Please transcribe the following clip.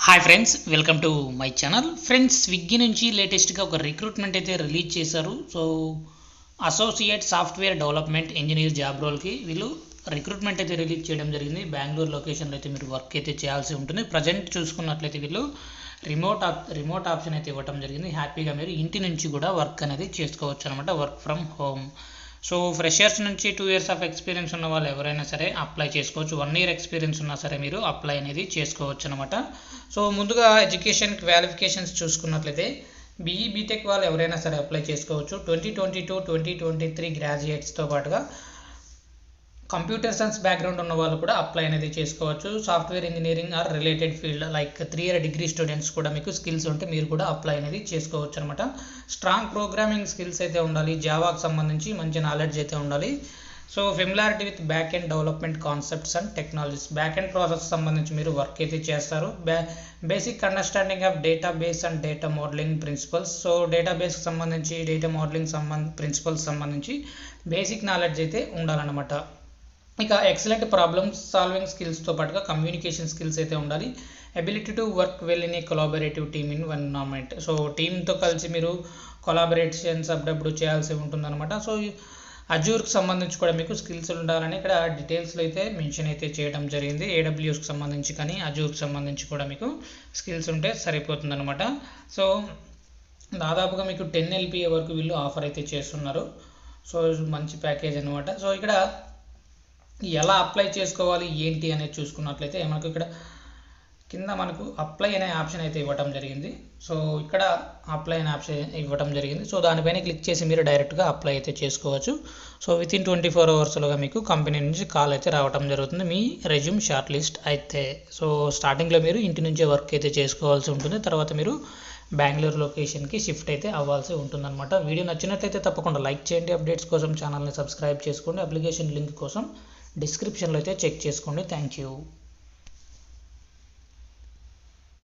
Hi friends, welcome to my channel. Friends, Swiggy నుంచి లేటెస్ట్గా ఒక రిక్రూట్మెంట్ అయితే రిలీజ్ చేశారు. So associate software development engineer job రోల్కి వీళ్ళు రిక్రూట్మెంట్ అయితే రిలీజ్ చేయడం జరిగింది. బెంగళూరు లొకేషన్లో అయితే మీరు వర్క్ అయితే చేయాల్సి ఉంటుంది. ప్రజెంట్ చూసుకున్నట్లయితే వీళ్ళు రిమోట్ ఆప్షన్ అయితే ఇవ్వడం జరిగింది. హ్యాపీగా మీరు ఇంటి నుంచి కూడా వర్క్ అనేది చేసుకోవచ్చు అనమాట, work from home. So freshers నుంచి 2 years ఆఫ్ ఎక్స్పీరియన్స్ ఉన్న వాళ్ళు ఎవరైనా సరే అప్లై చేసుకోవచ్చు. 1 year ఎక్స్పీరియన్స్ ఉన్నా సరే మీరు అప్లై అనేది చేసుకోవచ్చు అనమాట. సో ముందుగా ఎడ్యుకేషన్ క్వాలిఫికేషన్స్ చూసుకున్నట్లయితే బీఈ బీటెక్ వాళ్ళు ఎవరైనా సరే అప్లై చేసుకోవచ్చు. 2022-2023 గ్రాడ్యుయేట్స్తో పాటుగా కంప్యూటర్ సైన్స్ బ్యాక్గ్రౌండ్ ఉన్న వాళ్ళు కూడా అప్లై అనేది చేసుకోవచ్చు. Software engineering or related field like 3 year degree students కూడా మీకు స్కిల్స్ ఉంటే మీరు కూడా అప్లై అనేది చేసుకోవచ్చు అనమాట. స్ట్రాంగ్ ప్రోగ్రామింగ్ స్కిల్స్ అయితే ఉండాలి, జావాకి సంబంధించి మంచి నాలెడ్జ్ అయితే ఉండాలి. So familiarity with back end development concepts and technologies, back end process సంబంధించి మీరు వర్క్ అయితే చేస్తారు. Basic understanding of database and data modelling principles. So డేటాబేస్కి సంబంధించి డేటా మోడలింగ్ ప్రిన్సిపల్స్ సంబంధించి బేసిక్ నాలెడ్జ్ అయితే ఉండాలన్నమాట. ఇక ఎక్సలెంట్ ప్రాబ్లమ్ సాల్వింగ్ స్కిల్స్తో పాటుగా కమ్యూనికేషన్ స్కిల్స్ అయితే ఉండాలి. Ability to work well in a collaborative team in environment. So టీంతో కలిసి మీరు కొలాబరేషన్స్ అప్పుడప్పుడు చేయాల్సి ఉంటుందన్నమాట. సో అజూర్కి సంబంధించి కూడా మీకు స్కిల్స్ ఉండాలని ఇక్కడ డీటెయిల్స్లో అయితే మెన్షన్ అయితే చేయడం జరిగింది. ఏడబ్ల్యూఎస్కి సంబంధించి కానీ అజూర్కి సంబంధించి కూడా మీకు స్కిల్స్ ఉంటే సరిపోతుందన్నమాట. సో దాదాపుగా మీకు 10 LPA వరకు వీళ్ళు ఆఫర్ అయితే చేస్తున్నారు. సో మంచి ప్యాకేజ్ అనమాట. సో ఇక్కడ ఎలా అప్లై చేసుకోవాలి ఏంటి అనేది చూసుకున్నట్లయితే మనకు ఇక్కడ కింద మనకు అప్లై అనే ఆప్షన్ అయితే ఇవ్వడం జరిగింది. సో ఇక్కడ అప్లై అనే ఆప్షన్ ఇవ్వడం జరిగింది. సో దానిపైన క్లిక్ చేసి మీరు డైరెక్ట్గా అప్లై అయితే చేసుకోవచ్చు. సో వితిన్ 24 hours మీకు కంపెనీ నుంచి కాల్ అయితే రావడం జరుగుతుంది మీ రెజ్యూమ్ షార్ట్ లిస్ట్ అయితే. సో స్టార్టింగ్లో మీరు ఇంటి నుంచే వర్క్ అయితే చేసుకోవాల్సి ఉంటుంది. తర్వాత మీరు బెంగళూరు లొకేషన్కి షిఫ్ట్ అయితే అవ్వాల్సి ఉంటుందన్నమాట. వీడియో నచ్చినట్లయితే తప్పకుండా లైక్ చేయండి. అప్డేట్స్ కోసం ఛానల్ని సబ్స్క్రైబ్ చేసుకోండి. అప్లికేషన్ లింక్ కోసం డిస్క్రిప్షన్లో అయితే చెక్ చేసుకోండి. Thank you.